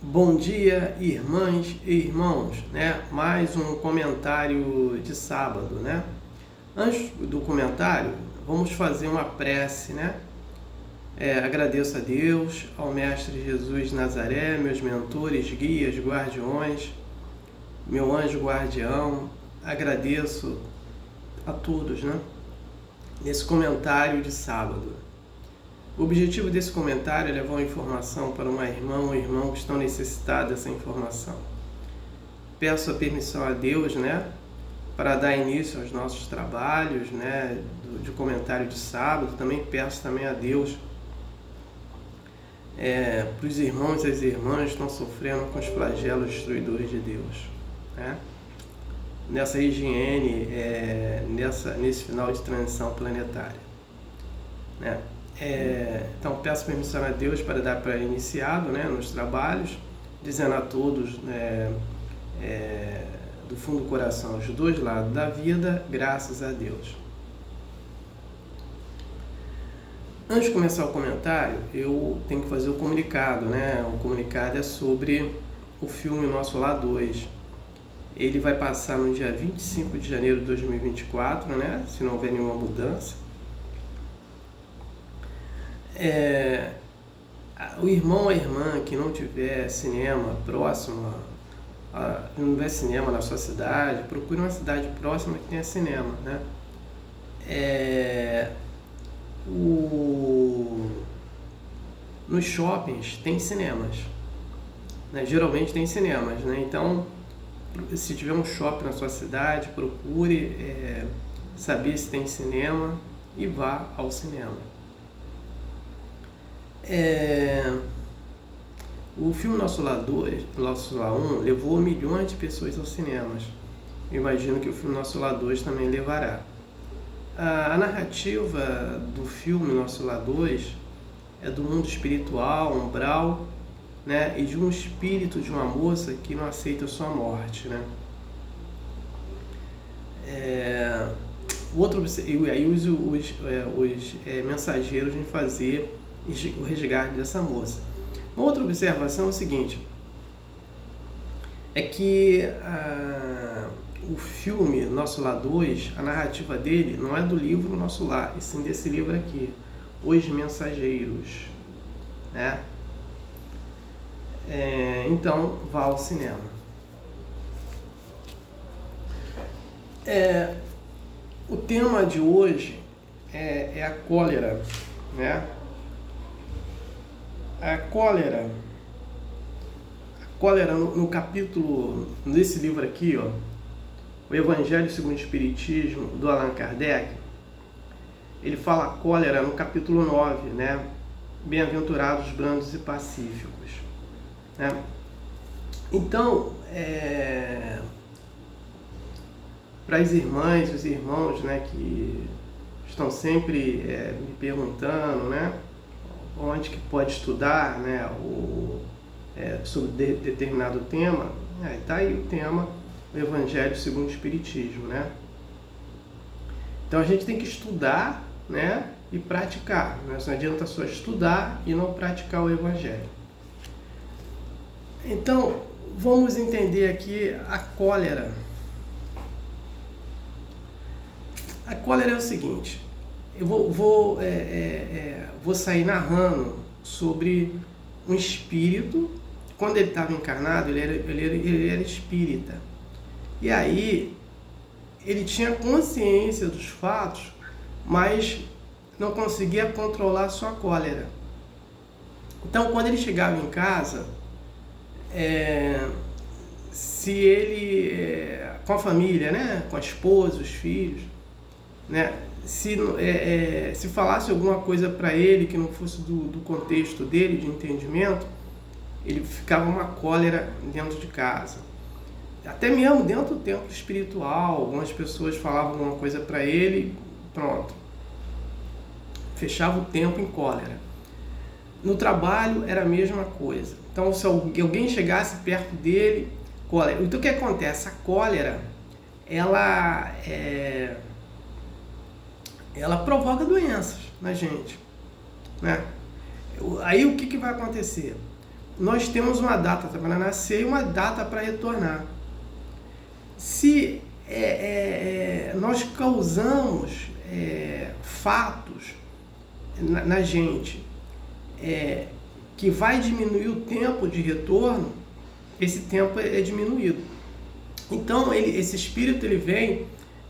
Bom dia, irmãs e irmãos, né? Mais um comentário de sábado, né? Antes do comentário, vamos fazer uma prece, né? Agradeço a Deus, ao Mestre Jesus de Nazaré, meus mentores, guias, guardiões, meu anjo guardião. Agradeço a todos, né? Nesse comentário de sábado. O objetivo desse comentário é levar uma informação para uma irmã ou irmão que estão necessitados dessa informação. Peço a permissão a Deus, né, para dar início aos nossos trabalhos, né, de comentário de sábado. Também peço também a Deus para os irmãos e as irmãs que estão sofrendo com os flagelos destruidores de Deus, né? Nessa higiene, nesse final de transição planetária, né? Então peço permissão a Deus para dar para iniciado, né, nos trabalhos, dizendo a todos, do fundo do coração, os dois lados da vida, graças a Deus. Antes de começar o comentário, eu tenho que fazer o comunicado, né? O comunicado é sobre o filme Nosso Lar 2. Ele vai passar no dia 25 de janeiro de 2024, né? Se não houver nenhuma mudança. O irmão ou a irmã que não tiver cinema próximo, não tiver cinema na sua cidade, procure uma cidade próxima que tenha cinema, né? Nos shoppings tem cinemas, né? Geralmente tem cinemas, né? Então, se tiver um shopping na sua cidade, procure saber se tem cinema e vá ao cinema. O filme Nosso Lar 2, Nosso Lar 1 levou milhões de pessoas aos cinemas. Eu imagino que o filme Nosso Lar 2 também levará. A narrativa do filme Nosso Lar 2 é do mundo espiritual, umbral, né, e de um espírito de uma moça que não aceita a sua morte, né? E aí os mensageiros vêm fazer o resgate dessa moça. Uma outra observação é o seguinte, é que o filme Nosso Lar 2, a narrativa dele não é do livro Nosso Lar, e sim desse livro aqui, Os Mensageiros, né? Então, vá ao cinema. O tema de hoje é a cólera, né? A cólera no capítulo, nesse livro aqui, ó, o Evangelho segundo o Espiritismo, do Allan Kardec, ele fala a cólera no capítulo 9, né? Bem-aventurados, brandos e pacíficos, né? Então, para as irmãs e os irmãos, né, que estão sempre me perguntando, né, onde que pode estudar, né, sobre determinado tema, está aí o tema, o Evangelho segundo o Espiritismo, né? Então a gente tem que estudar, né, e praticar, né? Não adianta só estudar e não praticar o Evangelho. Então, vamos entender aqui a cólera. A cólera é o seguinte, eu vou sair narrando sobre um espírito. Quando ele estava encarnado, ele era espírita. E aí, ele tinha consciência dos fatos, mas não conseguia controlar sua cólera. Então, quando ele chegava em casa, se ele, com a família, né, com a esposa, os filhos, né, se falasse alguma coisa para ele que não fosse do contexto dele, de entendimento, ele ficava uma cólera dentro de casa. Até mesmo dentro do templo espiritual, algumas pessoas falavam alguma coisa para ele, pronto. Fechava o tempo em cólera. No trabalho era a mesma coisa. Então, se alguém chegasse perto dele, cólera. Então, o que acontece? A cólera, ela provoca doenças na gente, né? Aí o que vai acontecer? nós temos uma data para nascer e uma data para retornar. Se nós causamos fatos na gente que vai diminuir o tempo de retorno, esse tempo é diminuído. Então esse espírito ele vem,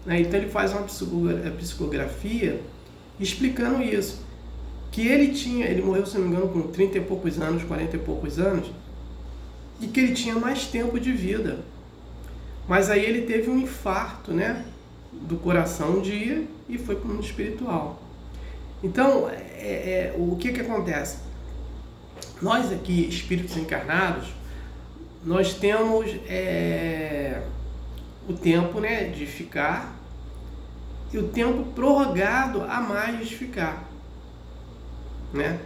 né, então ele faz uma psicografia explicando isso, que ele morreu, se não me engano, com 30 e poucos anos, 40 e poucos anos, e que ele tinha mais tempo de vida. Mas aí ele teve um infarto, né, do coração um dia e foi para o mundo espiritual. Então, o que acontece? Nós aqui, espíritos encarnados, nós temos o tempo, né, de ficar e o tempo prorrogado a mais de ficar, né?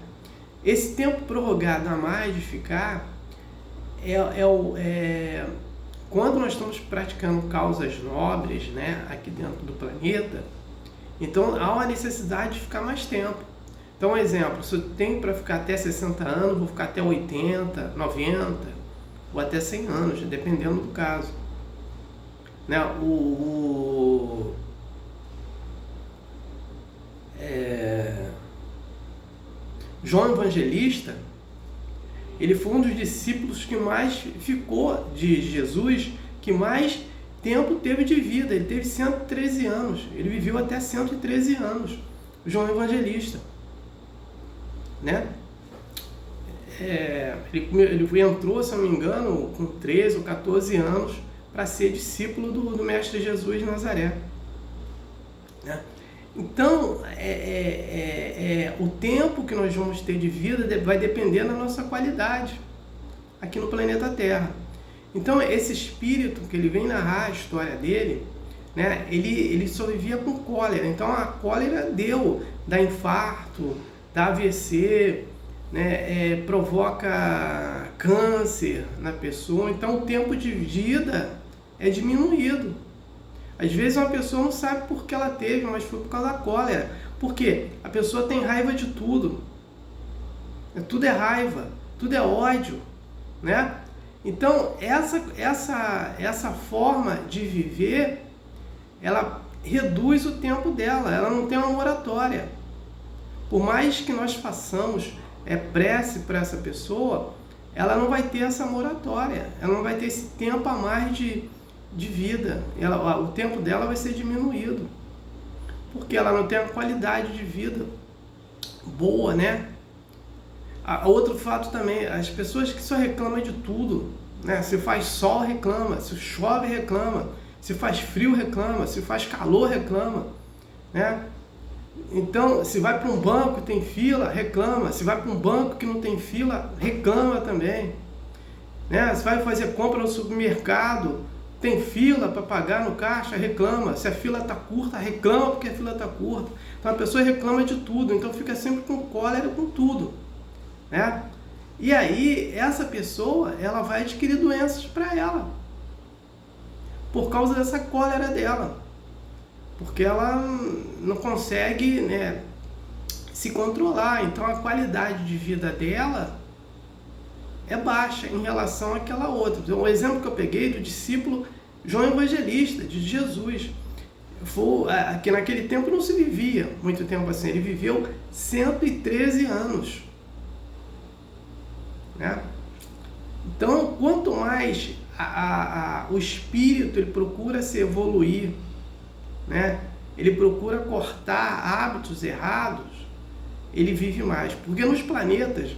Esse tempo prorrogado a mais de ficar quando nós estamos praticando causas nobres, né, aqui dentro do planeta, então há uma necessidade de ficar mais tempo. Então, um exemplo, se eu tenho para ficar até 60 anos, vou ficar até 80, 90 ou até 100 anos, dependendo do caso. Né? João Evangelista, ele foi um dos discípulos que mais ficou de Jesus, que mais tempo teve de vida. Ele teve 113 anos, ele viveu até 113 anos, João Evangelista, né? Ele entrou, se não me engano, com 13 ou 14 anos para ser discípulo do Mestre Jesus de Nazaré, né? Então, o tempo que nós vamos ter de vida vai depender da nossa qualidade aqui no planeta Terra. Então, esse espírito que ele vem narrar a história dele, né, ele só vivia com cólera. Então, a cólera dá infarto, dá AVC, né, provoca câncer na pessoa. Então, o tempo de vida é diminuído. Às vezes uma pessoa não sabe por que ela teve, mas foi por causa da cólera. Por quê? A pessoa tem raiva de tudo. Tudo é raiva, tudo é ódio, né? Então, essa forma de viver, ela reduz o tempo dela, ela não tem uma moratória. Por mais que nós façamos prece para essa pessoa, ela não vai ter essa moratória, ela não vai ter esse tempo a mais de vida, o tempo dela vai ser diminuído, porque ela não tem a qualidade de vida boa, né? Outro fato também, as pessoas que só reclamam de tudo, né? Se faz sol, reclama, se chove, reclama, se faz frio, reclama, se faz calor, reclama, né? Então, se vai para um banco e tem fila, reclama, se vai para um banco que não tem fila, reclama também, né? Se vai fazer compra no supermercado, tem fila para pagar no caixa, reclama. Se a fila está curta, reclama porque a fila está curta. Então a pessoa reclama de tudo, então fica sempre com cólera com tudo, né? E aí essa pessoa, ela vai adquirir doenças para ela, por causa dessa cólera dela, porque ela não consegue, né, se controlar. Então a qualidade de vida dela é baixa em relação àquela outra. Então, o exemplo que eu peguei do discípulo João Evangelista, de Jesus, que naquele tempo não se vivia muito tempo assim, ele viveu 113 anos, né? Então, quanto mais o espírito ele procura se evoluir, né? Ele procura cortar hábitos errados, ele vive mais, porque nos planetas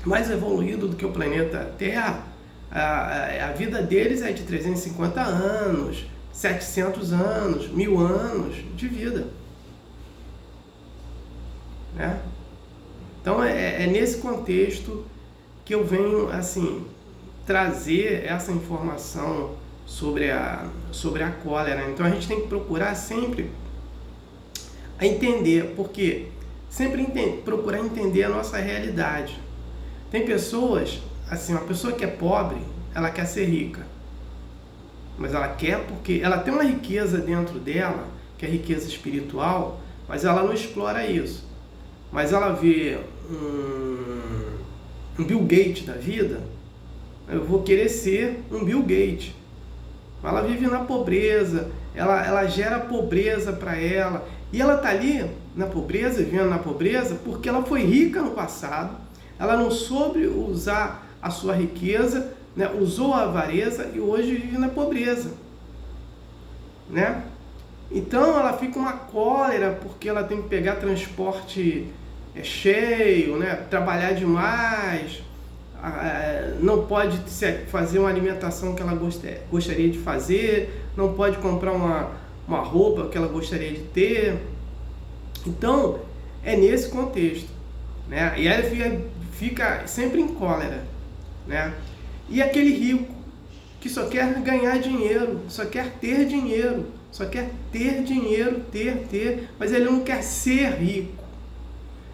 mais evoluído do que o planeta Terra, a vida deles é de 350 anos, 700 anos, 1000 anos de vida, né? Então é nesse contexto que eu venho assim trazer essa informação sobre a cólera. Então a gente tem que procurar sempre entender, porque sempre procurar entender a nossa realidade. Tem pessoas, assim, uma pessoa que é pobre, ela quer ser rica. Mas ela quer porque ela tem uma riqueza dentro dela, que é riqueza espiritual, mas ela não explora isso. Mas ela vê um Bill Gates da vida, eu vou querer ser um Bill Gates. Ela vive na pobreza, ela gera pobreza para ela, e ela está ali na pobreza, vivendo na pobreza, porque ela foi rica no passado, ela não soube usar a sua riqueza, né? Usou a avareza e hoje vive na pobreza, né? Então ela fica uma cólera porque ela tem que pegar transporte cheio, né? Trabalhar demais, não pode fazer uma alimentação que ela gostaria de fazer, não pode comprar uma roupa que ela gostaria de ter. Então é nesse contexto, né? E ela fica sempre em cólera, né? E aquele rico que só quer ganhar dinheiro, só quer ter dinheiro, só quer ter dinheiro, ter, mas ele não quer ser rico.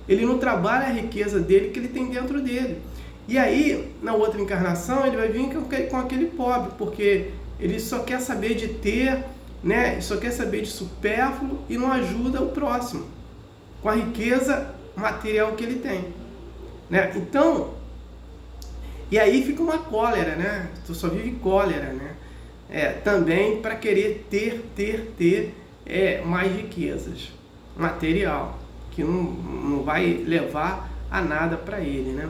Ele não trabalha a riqueza dele que ele tem dentro dele. E aí, na outra encarnação, ele vai vir com aquele pobre, porque ele só quer saber de ter, né? Só quer saber de supérfluo e não ajuda o próximo com a riqueza material que ele tem, né? Então, e aí fica uma cólera, né? Tu só vive cólera, né? Também para querer ter mais riquezas material, que não vai levar a nada para ele, né?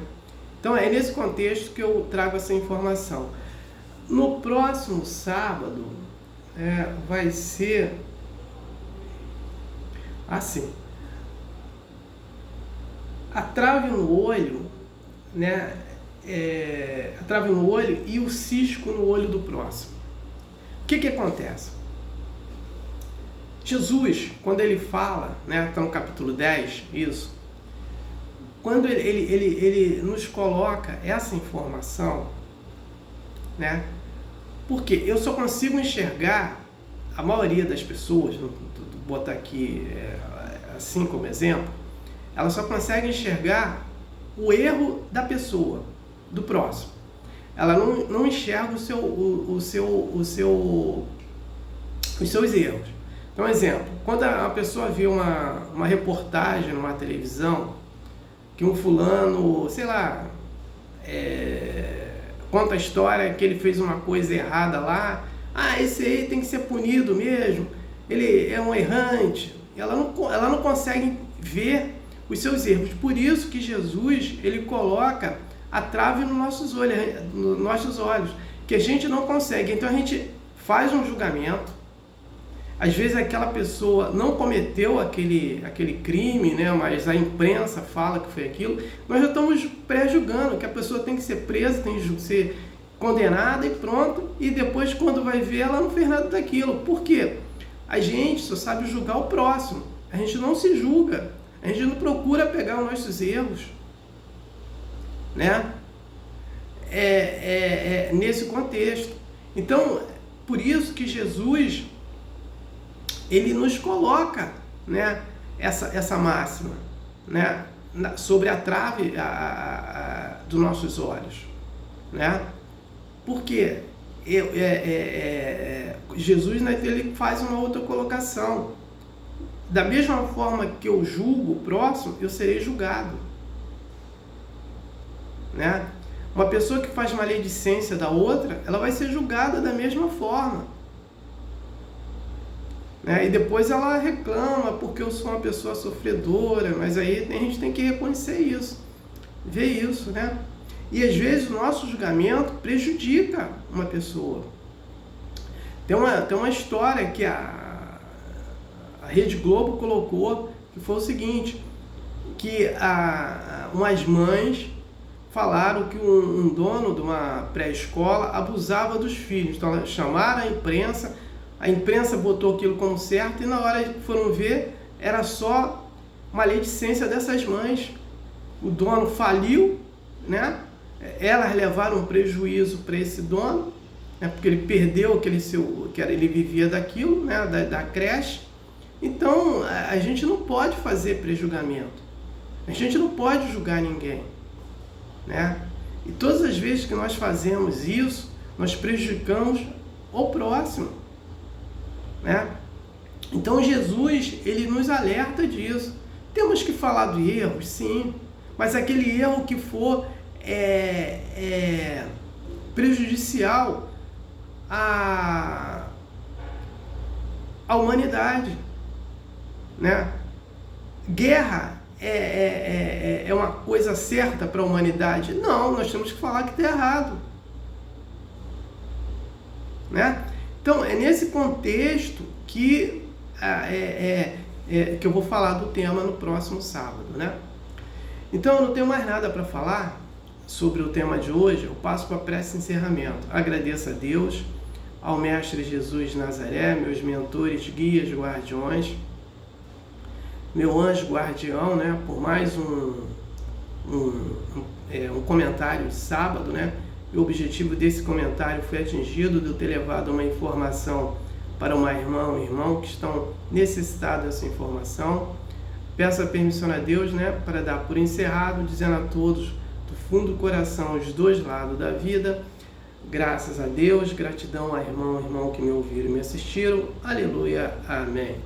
Então é nesse contexto que eu trago essa informação. No próximo sábado vai ser assim: a trave no olho, né? A trave no olho e o cisco no olho do próximo. O que acontece? Jesus, quando ele fala, né, está no capítulo 10, isso, quando ele nos coloca essa informação, né, porque eu só consigo enxergar a maioria das pessoas, vou botar aqui assim como exemplo, ela só consegue enxergar o erro da pessoa, do próximo. Ela não enxerga os seus erros. Então, exemplo, quando a pessoa vê uma reportagem numa televisão, que um fulano, sei lá, conta a história que ele fez uma coisa errada lá, esse aí tem que ser punido mesmo, ele é um errante, ela não consegue ver os seus erros. Por isso que Jesus, ele coloca a trave nos nossos olhos, que a gente não consegue. Então a gente faz um julgamento, às vezes aquela pessoa não cometeu aquele crime, né? Mas a imprensa fala que foi aquilo, nós já estamos pré-julgando que a pessoa tem que ser presa, tem que ser condenada e pronto, e depois quando vai ver ela não fez nada daquilo. Por quê? A gente só sabe julgar o próximo, a gente não se julga, a gente não procura pegar os nossos erros, né? Nesse contexto. Então, por isso que Jesus, ele nos coloca, né, essa máxima, né, sobre a trave dos nossos olhos, né? Porque Jesus, né, ele faz uma outra colocação. Da mesma forma que eu julgo o próximo, eu serei julgado, né? Uma pessoa que faz maledicência da outra, ela vai ser julgada da mesma forma, né? E depois ela reclama porque eu sou uma pessoa sofredora, mas aí a gente tem que reconhecer isso, ver isso, né? E às vezes o nosso julgamento prejudica uma pessoa. Tem uma história que a Rede Globo colocou, que foi o seguinte, que umas mães falaram que um dono de uma pré-escola abusava dos filhos. Então elas chamaram a imprensa botou aquilo como certo, e na hora que foram ver, era só maledicência dessas mães. O dono faliu, né? Elas levaram um prejuízo para esse dono, né? Porque ele perdeu ele vivia daquilo, né? Da creche. Então a gente não pode fazer prejulgamento, a gente não pode julgar ninguém, né? E todas as vezes que nós fazemos isso, nós prejudicamos o próximo, né? Então Jesus, ele nos alerta disso. Temos que falar de erros, sim, mas aquele erro que for prejudicial à humanidade, né? Guerra é uma coisa certa para a humanidade? Não, nós temos que falar que está errado, né? Então, é nesse contexto que eu vou falar do tema no próximo sábado, né? Então, eu não tenho mais nada para falar sobre o tema de hoje. Eu passo para a prece de encerramento. Agradeço a Deus, ao Mestre Jesus de Nazaré, meus mentores, guias, guardiões, meu anjo guardião, né, por mais um comentário de sábado, né? E o objetivo desse comentário foi atingido, de eu ter levado uma informação para uma irmã ou irmão que estão necessitados dessa informação. Peço a permissão a Deus, né, para dar por encerrado, dizendo a todos, do fundo do coração, os dois lados da vida, graças a Deus, gratidão a irmão que me ouviram e me assistiram. Aleluia, amém.